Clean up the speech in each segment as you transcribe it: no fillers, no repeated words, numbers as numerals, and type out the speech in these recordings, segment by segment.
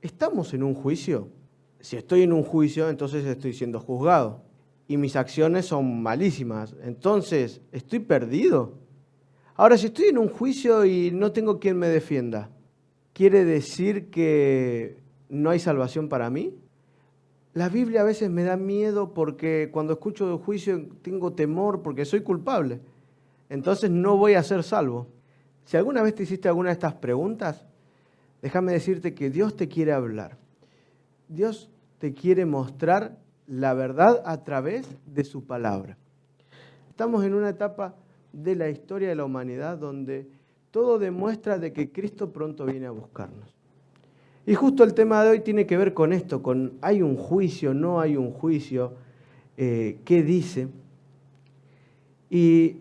¿estamos en un juicio? Si estoy en un juicio, entonces estoy siendo juzgado y mis acciones son malísimas. Entonces, ¿estoy perdido? Ahora, si estoy en un juicio y no tengo quien me defienda, ¿quiere decir que no hay salvación para mí? La Biblia a veces me da miedo porque cuando escucho el juicio tengo temor porque soy culpable. Entonces no voy a ser salvo. Si alguna vez te hiciste alguna de estas preguntas, déjame decirte que Dios te quiere hablar. Dios te quiere mostrar la verdad a través de su palabra. Estamos en una etapa de la historia de la humanidad donde todo demuestra de que Cristo pronto viene a buscarnos. Y justo el tema de hoy tiene que ver con esto, con ¿hay un juicio, no hay un juicio? ¿Qué dice? Y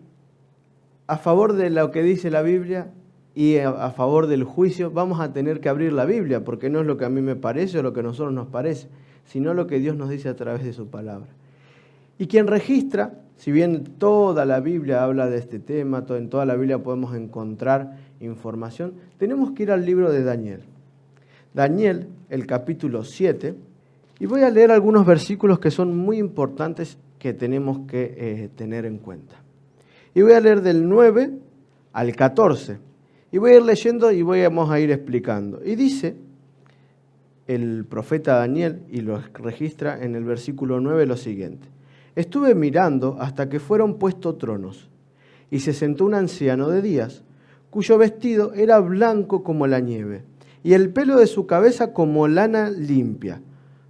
a favor de lo que dice la Biblia y a favor del juicio, vamos a tener que abrir la Biblia, porque no es lo que a mí me parece o lo que a nosotros nos parece, sino lo que Dios nos dice a través de su palabra. Y quien registra, si bien toda la Biblia habla de este tema, en toda la Biblia podemos encontrar información, tenemos que ir al libro de Daniel. Daniel, el capítulo 7, y voy a leer algunos versículos que son muy importantes que tenemos que tener en cuenta. Y voy a leer del 9 al 14, y voy a ir leyendo y vamos a ir explicando. Y dice el profeta Daniel, y lo registra en el versículo 9 lo siguiente: estuve mirando hasta que fueron puestos tronos, y se sentó un anciano de días, cuyo vestido era blanco como la nieve, y el pelo de su cabeza como lana limpia.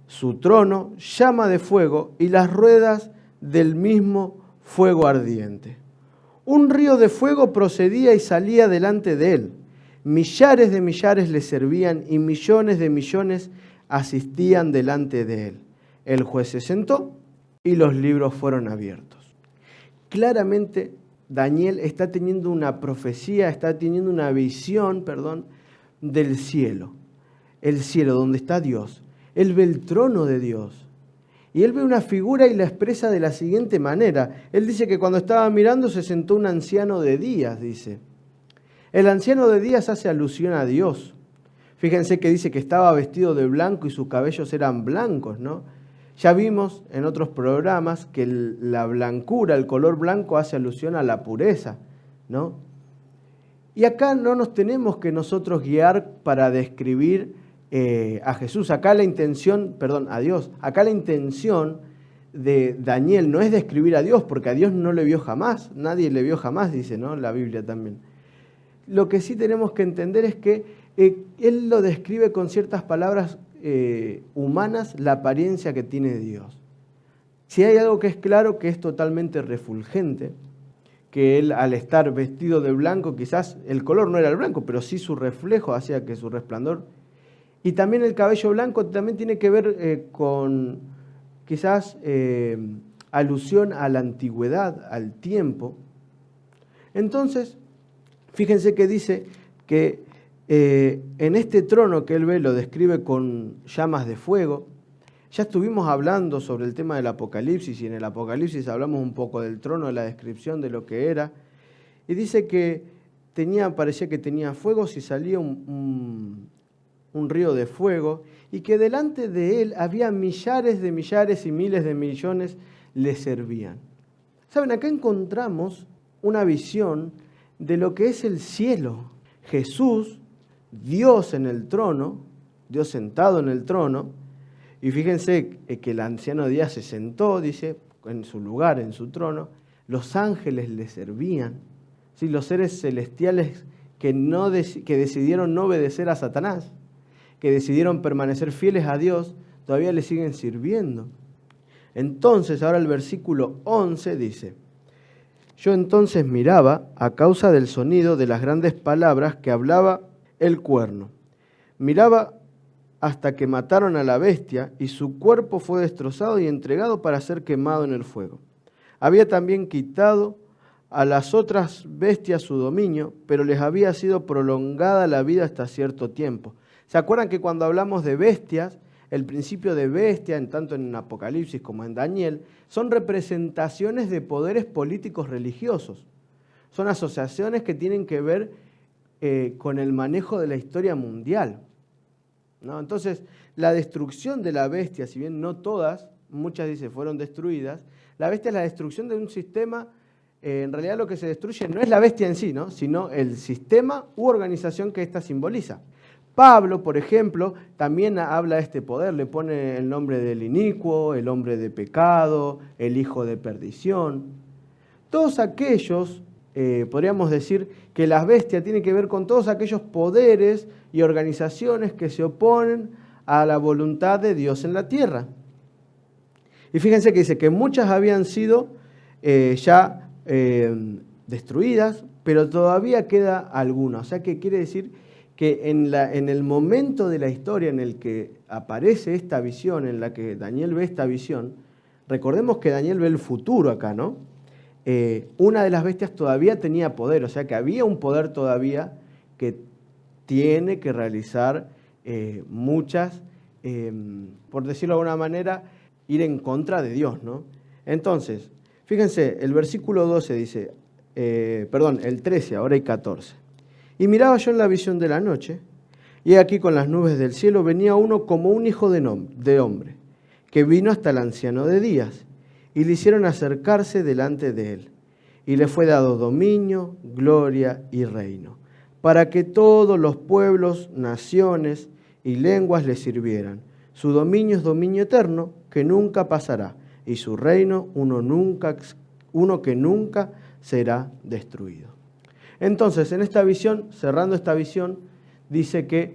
Su trono llama de fuego y las ruedas del mismo fuego ardiente. Un río de fuego procedía y salía delante de él. Millares de millares le servían y millones de millones asistían delante de él. El juez se sentó y los libros fueron abiertos. Claramente Daniel está teniendo una profecía, está teniendo una visión, del cielo. El cielo donde está Dios. Él ve el trono de Dios. Y él ve una figura y la expresa de la siguiente manera. Él dice que cuando estaba mirando se sentó un anciano de días, dice. El anciano de días hace alusión a Dios. Fíjense que dice que estaba vestido de blanco y sus cabellos eran blancos, ¿no? Ya vimos en otros programas que la blancura, el color blanco hace alusión a la pureza, ¿no? Y acá no nos tenemos que nosotros guiar para describir a Jesús. Acá la intención, a Dios. Acá la intención de Daniel no es describir a Dios, porque a Dios no le vio jamás. Nadie le vio jamás, dice, ¿no? La Biblia también. Lo que sí tenemos que entender es que él lo describe con ciertas palabras humanas, la apariencia que tiene Dios. Si hay algo que es claro, que es totalmente refulgente, que él al estar vestido de blanco, quizás el color no era el blanco, pero sí su reflejo hacía que su resplandor. Y también el cabello blanco también tiene que ver con quizás alusión a la antigüedad, al tiempo. Entonces, fíjense que dice que en este trono que él ve lo describe con llamas de fuego. Ya estuvimos hablando sobre el tema del Apocalipsis y en el Apocalipsis hablamos un poco del trono, de la descripción de lo que era. Y dice que parecía que tenía fuegos y salía un río de fuego y que delante de él había millares de millares y miles de millones le servían. ¿Saben? Acá encontramos una visión de lo que es el cielo. Jesús, Dios en el trono, Dios sentado en el trono. Y fíjense que el anciano de días se sentó, dice, en su lugar, en su trono. Los ángeles le servían. ¿Sí? Los seres celestiales que decidieron no obedecer a Satanás, que decidieron permanecer fieles a Dios, todavía le siguen sirviendo. Entonces, ahora el versículo 11 dice: yo entonces miraba a causa del sonido de las grandes palabras que hablaba el cuerno. Miraba hasta que mataron a la bestia y su cuerpo fue destrozado y entregado para ser quemado en el fuego. Había también quitado a las otras bestias su dominio, pero les había sido prolongada la vida hasta cierto tiempo. ¿Se acuerdan que cuando hablamos de bestias, el principio de bestia, tanto en Apocalipsis como en Daniel, son representaciones de poderes políticos religiosos? Son asociaciones que tienen que ver con el manejo de la historia mundial. ¿no? Entonces, la destrucción de la bestia, si bien no todas, muchas dice fueron destruidas, la bestia es la destrucción de un sistema. En realidad lo que se destruye no es la bestia en sí, ¿no? Sino el sistema u organización que ésta simboliza. Pablo, por ejemplo, también habla de este poder, le pone el nombre del inicuo, el hombre de pecado, el hijo de perdición. Todos aquellos, podríamos decir que la bestia tiene que ver con todos aquellos poderes y organizaciones que se oponen a la voluntad de Dios en la tierra. Y fíjense que dice que muchas habían sido ya destruidas, pero todavía queda alguna. O sea que quiere decir que en el momento de la historia en el que aparece esta visión, en la que Daniel ve esta visión, recordemos que Daniel ve el futuro acá, ¿no? Una de las bestias todavía tenía poder, o sea que había un poder todavía que tiene que realizar muchas, por decirlo de alguna manera, ir en contra de Dios, ¿no? Entonces, fíjense, el versículo 12 dice, el 13, ahora hay 14. Y miraba yo en la visión de la noche, y aquí con las nubes del cielo venía uno como un hijo de hombre, que vino hasta el anciano de días, y le hicieron acercarse delante de él. Y le fue dado dominio, gloria y reino, para que todos los pueblos, naciones y lenguas le sirvieran. Su dominio es dominio eterno, que nunca pasará, y su reino uno que nunca será destruido. Entonces, en esta visión, cerrando esta visión, dice que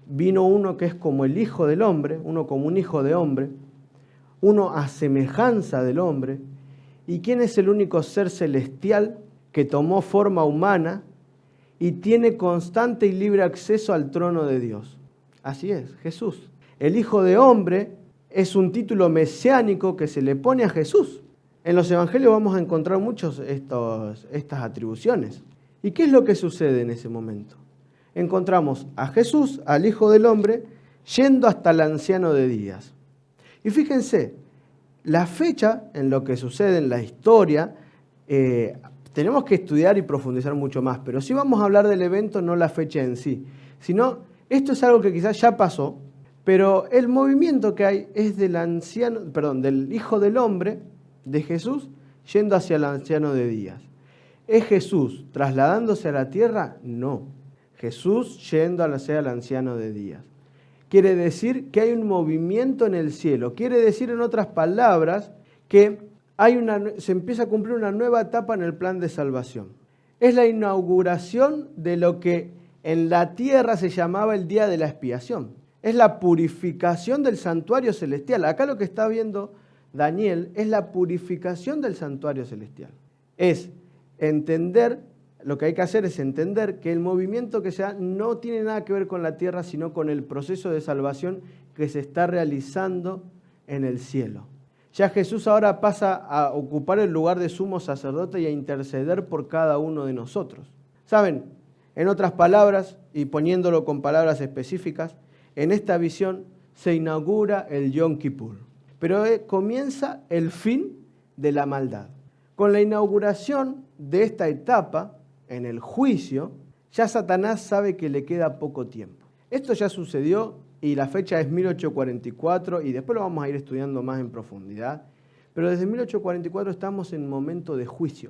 vino uno que es como el hijo del hombre, uno como un hijo de hombre, uno a semejanza del hombre. ¿Y quién es el único ser celestial que tomó forma humana y tiene constante y libre acceso al trono de Dios? Así es, Jesús. El hijo de hombre es un título mesiánico que se le pone a Jesús. En los evangelios vamos a encontrar muchas estas atribuciones. ¿Y qué es lo que sucede en ese momento? Encontramos a Jesús, al Hijo del Hombre, yendo hasta el anciano de días. Y fíjense, la fecha en lo que sucede en la historia, tenemos que estudiar y profundizar mucho más, pero sí vamos a hablar del evento, no la fecha en sí, sino esto es algo que quizás ya pasó, pero el movimiento que hay es del Hijo del Hombre, de Jesús, yendo hacia el anciano de días. ¿Es Jesús trasladándose a la tierra? No. Jesús yendo hacia el anciano de días. Quiere decir que hay un movimiento en el cielo. Quiere decir, en otras palabras, que se empieza a cumplir una nueva etapa en el plan de salvación. Es la inauguración de lo que en la tierra se llamaba el día de la expiación. Es la purificación del santuario celestial. Acá lo que está viendo Daniel es la purificación del santuario celestial. Lo que hay que hacer es entender que el movimiento que se da no tiene nada que ver con la tierra, sino con el proceso de salvación que se está realizando en el cielo. Ya Jesús ahora pasa a ocupar el lugar de sumo sacerdote y a interceder por cada uno de nosotros. ¿Saben? En otras palabras, y poniéndolo con palabras específicas, en esta visión se inaugura el Yom Kippur. Pero comienza el fin de la maldad. Con la inauguración de esta etapa, en el juicio, ya Satanás sabe que le queda poco tiempo. Esto ya sucedió y la fecha es 1844 y después lo vamos a ir estudiando más en profundidad. Pero desde 1844 estamos en momento de juicio.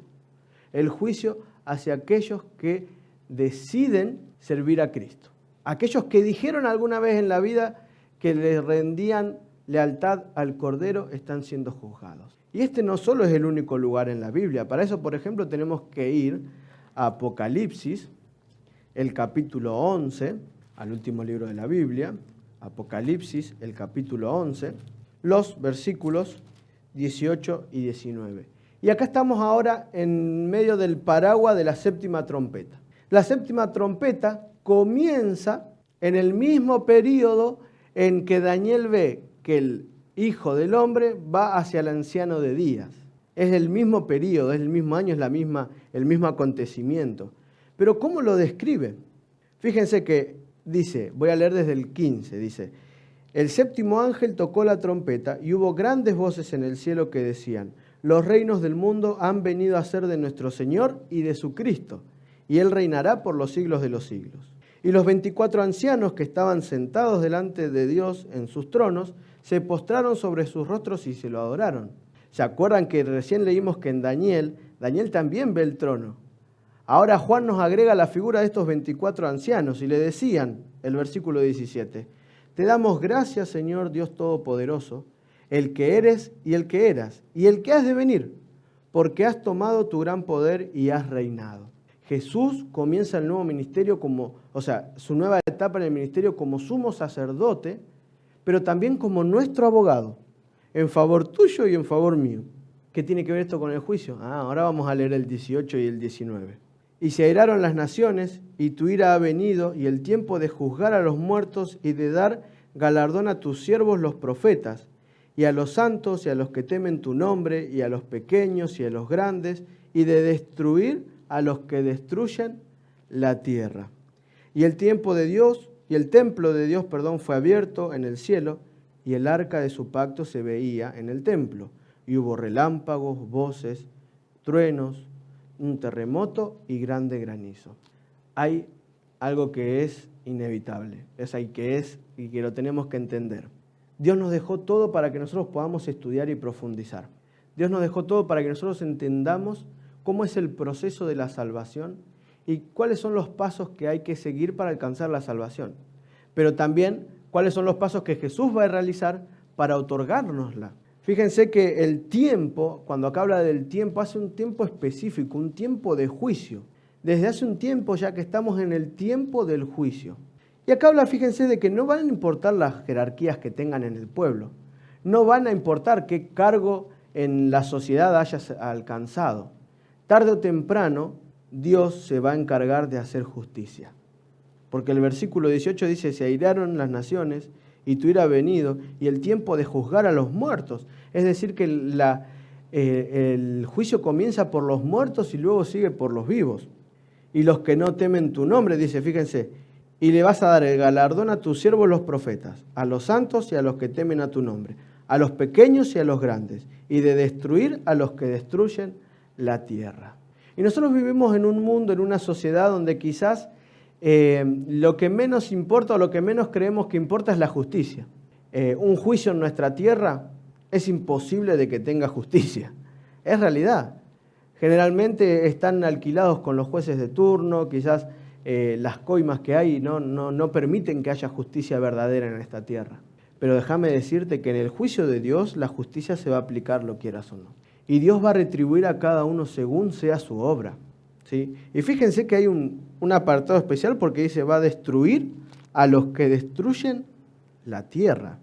El juicio hacia aquellos que deciden servir a Cristo. Aquellos que dijeron alguna vez en la vida que le rendían lealtad al Cordero están siendo juzgados. Y este no solo es el único lugar en la Biblia. Para eso, por ejemplo, tenemos que ir a Apocalipsis, el capítulo 11, al último libro de la Biblia. Apocalipsis, el capítulo 11, los versículos 18 y 19. Y acá estamos ahora en medio del paraguas de la séptima trompeta. La séptima trompeta comienza en el mismo periodo en que Daniel ve que el Hijo del Hombre va hacia el anciano de días. Es el mismo periodo, es el mismo año, es el mismo acontecimiento. Pero ¿cómo lo describe? Fíjense que dice, voy a leer desde el 15, dice: el séptimo ángel tocó la trompeta y hubo grandes voces en el cielo que decían: los reinos del mundo han venido a ser de nuestro Señor y de su Cristo, y Él reinará por los siglos de los siglos. Y los 24 ancianos que estaban sentados delante de Dios en sus tronos, se postraron sobre sus rostros y se lo adoraron. ¿Se acuerdan que recién leímos que en Daniel también ve el trono? Ahora Juan nos agrega la figura de estos 24 ancianos y le decían, el versículo 17, te damos gracias, Señor Dios Todopoderoso, el que eres y el que eras, y el que has de venir, porque has tomado tu gran poder y has reinado. Jesús comienza el nuevo ministerio su nueva etapa en el ministerio como sumo sacerdote, pero también como nuestro abogado, en favor tuyo y en favor mío. ¿Qué tiene que ver esto con el juicio? Ahora vamos a leer el 18 y el 19. Y se airaron las naciones, y tu ira ha venido, y el tiempo de juzgar a los muertos y de dar galardón a tus siervos los profetas, y a los santos y a los que temen tu nombre, y a los pequeños y a los grandes, y de destruir a los que destruyen la tierra. Y el templo de Dios, fue abierto en el cielo, y el arca de su pacto se veía en el templo. Y hubo relámpagos, voces, truenos, un terremoto y grande granizo. Hay algo que es inevitable, y que lo tenemos que entender. Dios nos dejó todo para que nosotros podamos estudiar y profundizar. Dios nos dejó todo para que nosotros entendamos cómo es el proceso de la salvación y cuáles son los pasos que hay que seguir para alcanzar la salvación. Pero también cuáles son los pasos que Jesús va a realizar para otorgárnosla. Fíjense que el tiempo, cuando acá habla del tiempo, hace un tiempo específico, un tiempo de juicio. Desde hace un tiempo ya que estamos en el tiempo del juicio. Y acá habla, fíjense, de que no van a importar las jerarquías que tengan en el pueblo. No van a importar qué cargo en la sociedad hayas alcanzado. Tarde o temprano, Dios se va a encargar de hacer justicia. Porque el versículo 18 dice, se airaron las naciones y tu ira ha venido, y el tiempo de juzgar a los muertos. Es decir, que el juicio comienza por los muertos y luego sigue por los vivos. Y los que no temen tu nombre, dice, fíjense, y le vas a dar el galardón a tus siervos los profetas, a los santos y a los que temen a tu nombre, a los pequeños y a los grandes, y de destruir a los que destruyen la tierra. Y nosotros vivimos en un mundo, en una sociedad donde quizás lo que menos importa o lo que menos creemos que importa es la justicia. Un juicio en nuestra tierra es imposible de que tenga justicia. Es realidad. Generalmente están alquilados con los jueces de turno, quizás las coimas que hay no permiten que haya justicia verdadera en esta tierra. Pero déjame decirte que en el juicio de Dios la justicia se va a aplicar, lo quieras o no. Y Dios va a retribuir a cada uno según sea su obra. ¿Sí? Y fíjense que hay un apartado especial porque dice, va a destruir a los que destruyen la tierra.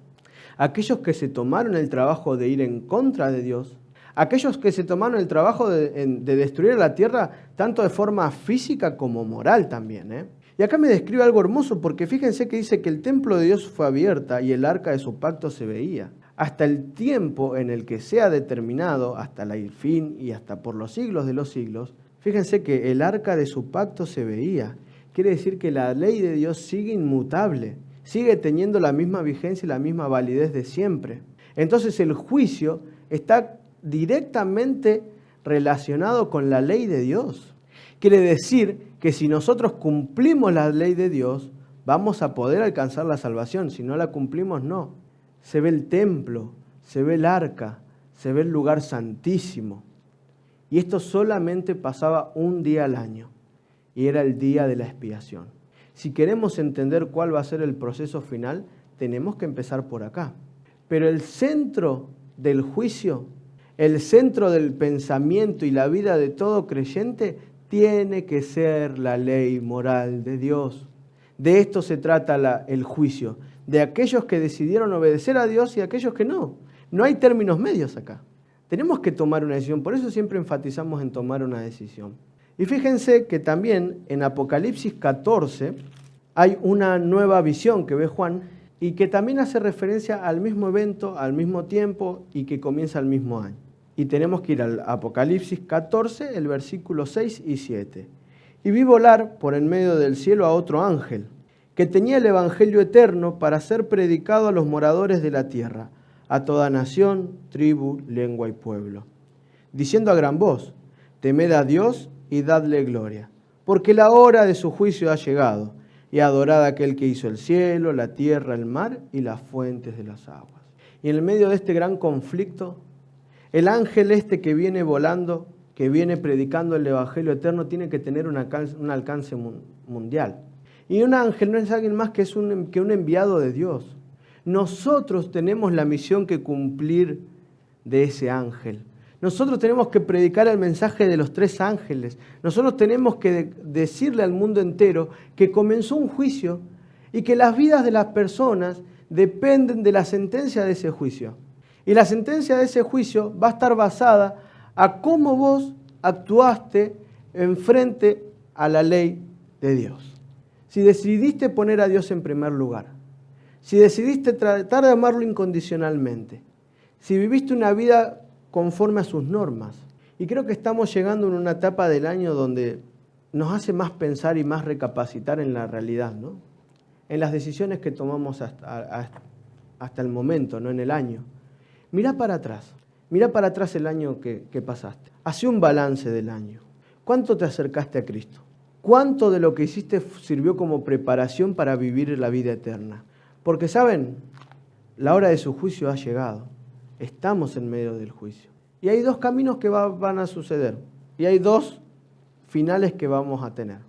Aquellos que se tomaron el trabajo de ir en contra de Dios, aquellos que se tomaron el trabajo de destruir la tierra, tanto de forma física como moral también. Y acá me describe algo hermoso, porque fíjense que dice que el templo de Dios fue abierta y el arca de su pacto se veía. Hasta el tiempo en el que sea determinado, hasta el fin y hasta por los siglos de los siglos, fíjense que el arca de su pacto se veía. Quiere decir que la ley de Dios sigue inmutable, sigue teniendo la misma vigencia y la misma validez de siempre. Entonces el juicio está directamente relacionado con la ley de Dios. Quiere decir que si nosotros cumplimos la ley de Dios, vamos a poder alcanzar la salvación. Si no la cumplimos, no. Se ve el templo, se ve el arca, se ve el lugar santísimo. Y esto solamente pasaba un día al año, y era el día de la expiación. Si queremos entender cuál va a ser el proceso final, tenemos que empezar por acá. Pero el centro del juicio, el centro del pensamiento y la vida de todo creyente, tiene que ser la ley moral de Dios. De esto se trata el juicio, de aquellos que decidieron obedecer a Dios y aquellos que no. No hay términos medios acá. Tenemos que tomar una decisión, por eso siempre enfatizamos en tomar una decisión. Y fíjense que también en Apocalipsis 14 hay una nueva visión que ve Juan y que también hace referencia al mismo evento, al mismo tiempo y que comienza el mismo año. Y tenemos que ir al Apocalipsis 14, el versículo 6 y 7. Y vi volar por en medio del cielo a otro ángel, que tenía el evangelio eterno para ser predicado a los moradores de la tierra, a toda nación, tribu, lengua y pueblo, diciendo a gran voz, temed a Dios y dadle gloria, porque la hora de su juicio ha llegado, y adorad a aquel que hizo el cielo, la tierra, el mar y las fuentes de las aguas. Y en el medio de este gran conflicto, el ángel este que viene volando, que viene predicando el Evangelio eterno, tiene que tener un alcance mundial. Y un ángel no es alguien más que un enviado de Dios. Nosotros tenemos la misión que cumplir de ese ángel. Nosotros tenemos que predicar el mensaje de los 3 ángeles. Nosotros tenemos que decirle al mundo entero que comenzó un juicio y que las vidas de las personas dependen de la sentencia de ese juicio. Y la sentencia de ese juicio va a estar basada a cómo vos actuaste en frente a la ley de Dios. Si decidiste poner a Dios en primer lugar, si decidiste tratar de amarlo incondicionalmente, si viviste una vida conforme a sus normas. Y creo que estamos llegando en una etapa del año donde nos hace más pensar y más recapacitar en la realidad, ¿no? En las decisiones que tomamos hasta el momento, no en el año. Mirá para atrás el año que pasaste. Hacé un balance del año. ¿Cuánto te acercaste a Cristo? ¿Cuánto de lo que hiciste sirvió como preparación para vivir la vida eterna? Porque, ¿saben? La hora de su juicio ha llegado. Estamos en medio del juicio. Y hay 2 caminos que van a suceder. Y hay 2 finales que vamos a tener.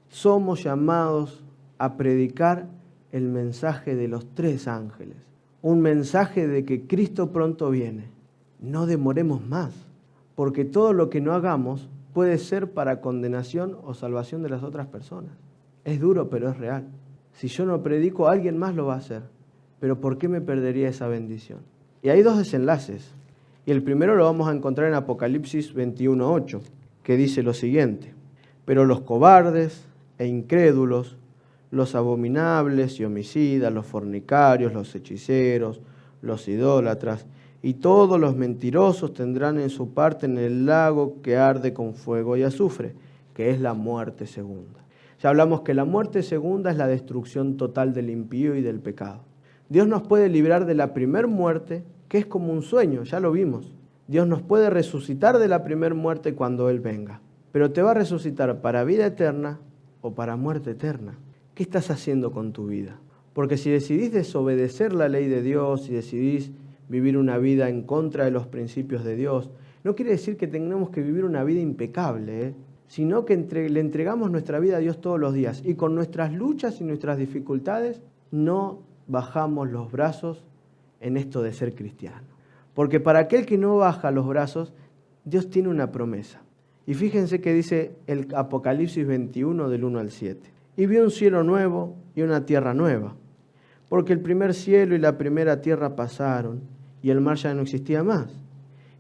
Somos llamados a predicar el mensaje de los 3 ángeles. Un mensaje de que Cristo pronto viene. No demoremos más, porque todo lo que no hagamos puede ser para condenación o salvación de las otras personas. Es duro, pero es real. Si yo no predico, alguien más lo va a hacer. Pero ¿por qué me perdería esa bendición? Y hay 2 desenlaces. Y el primero lo vamos a encontrar en Apocalipsis 21:8, que dice lo siguiente: pero los cobardes e incrédulos, los abominables y homicidas, los fornicarios, los hechiceros, los idólatras y todos los mentirosos tendrán en su parte en el lago que arde con fuego y azufre, que es la muerte segunda. Ya hablamos que la muerte segunda es la destrucción total del impío y del pecado. Dios nos puede librar de la primer muerte, que es como un sueño, ya lo vimos. Dios nos puede resucitar de la primer muerte cuando Él venga. Pero te va a resucitar para vida eterna o para muerte eterna. ¿Qué estás haciendo con tu vida? Porque si decidís desobedecer la ley de Dios, si decidís vivir una vida en contra de los principios de Dios, no quiere decir que tengamos que vivir una vida impecable, sino que le entregamos nuestra vida a Dios todos los días. Y con nuestras luchas y nuestras dificultades no bajamos los brazos en esto de ser cristiano. Porque para aquel que no baja los brazos, Dios tiene una promesa. Y fíjense que dice el Apocalipsis 21 del 1 al 7. Y vi un cielo nuevo y una tierra nueva, porque el primer cielo y la primera tierra pasaron, y el mar ya no existía más.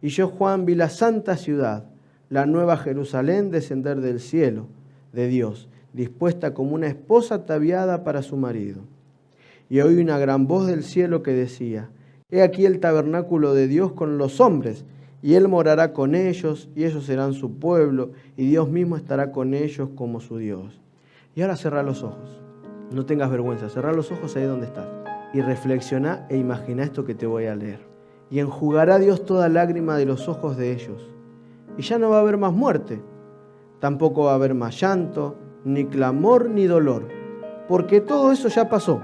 Y yo, Juan, vi la santa ciudad, la nueva Jerusalén, descender del cielo de Dios, dispuesta como una esposa ataviada para su marido. Y oí una gran voz del cielo que decía: He aquí el tabernáculo de Dios con los hombres, y Él morará con ellos, y ellos serán su pueblo, y Dios mismo estará con ellos como su Dios. Y ahora cerrá los ojos. No tengas vergüenza, cerrá los ojos ahí donde estás. Y reflexiona e imagina esto que te voy a leer. Y enjugará Dios toda lágrima de los ojos de ellos. Y ya no va a haber más muerte. Tampoco va a haber más llanto, ni clamor, ni dolor. Porque todo eso ya pasó.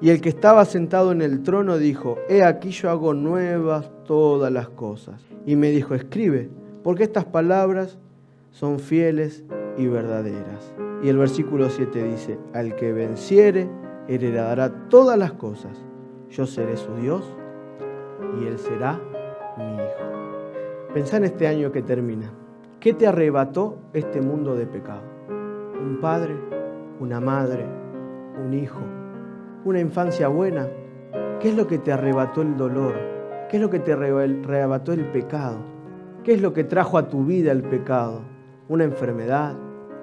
Y el que estaba sentado en el trono dijo: He aquí yo hago nuevas todas las cosas. Y me dijo: Escribe, porque estas palabras son fieles y verdaderas. Y el versículo 7 dice: Al que venciere, heredará todas las cosas. Yo seré su Dios y él será mi hijo. Pensá en este año que termina. ¿Qué te arrebató este mundo de pecado? ¿Un padre? ¿Una madre? ¿Un hijo? ¿Una infancia buena? ¿Qué es lo que te arrebató el dolor? ¿Qué es lo que te arrebató el pecado? ¿Qué es lo que trajo a tu vida el pecado? ¿Una enfermedad?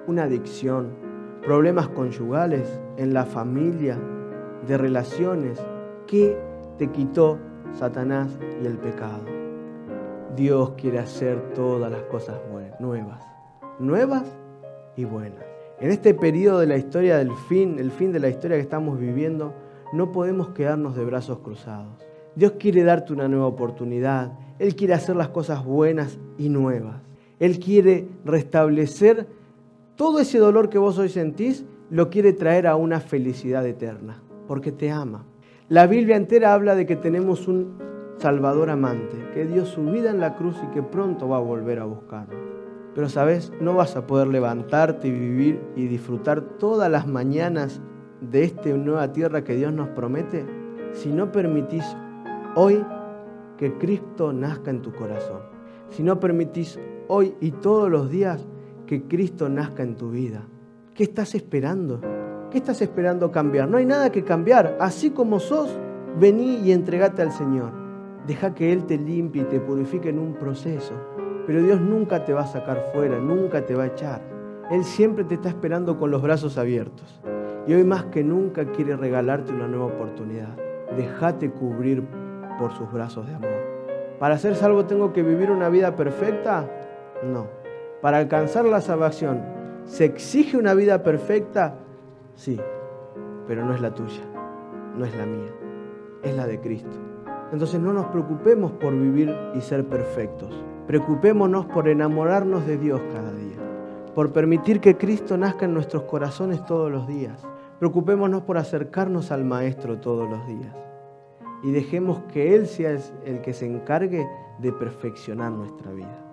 ¿Una adicción? ¿Problemas conyugales? ¿En la familia? ¿De relaciones? ¿Qué te quitó Satanás y el pecado? Dios quiere hacer todas las cosas buenas, nuevas y buenas. En este periodo de la historia del fin, el fin de la historia que estamos viviendo, no podemos quedarnos de brazos cruzados. Dios quiere darte una nueva oportunidad. Él quiere hacer las cosas buenas y nuevas. Él quiere restablecer todo ese dolor que vos hoy sentís lo quiere traer a una felicidad eterna, porque te ama. La Biblia entera habla de que tenemos un Salvador amante, que dio su vida en la cruz y que pronto va a volver a buscarnos. Pero sabes, no vas a poder levantarte y vivir y disfrutar todas las mañanas de esta nueva tierra que Dios nos promete si no permitís hoy que Cristo nazca en tu corazón. Si no permitís hoy y todos los días que Cristo nazca en tu vida. ¿Qué estás esperando? ¿Qué estás esperando cambiar? No hay nada que cambiar. Así como sos, vení y entregate al Señor. Deja que Él te limpie y te purifique en un proceso. Pero Dios nunca te va a sacar fuera, nunca te va a echar. Él siempre te está esperando con los brazos abiertos. Y hoy más que nunca quiere regalarte una nueva oportunidad. Déjate cubrir por sus brazos de amor. ¿Para ser salvo tengo que vivir una vida perfecta? No. ¿Para alcanzar la salvación se exige una vida perfecta? Sí, pero no es la tuya, no es la mía, es la de Cristo. Entonces no nos preocupemos por vivir y ser perfectos. Preocupémonos por enamorarnos de Dios cada día, por permitir que Cristo nazca en nuestros corazones todos los días. Preocupémonos por acercarnos al Maestro todos los días y dejemos que Él sea el que se encargue de perfeccionar nuestra vida.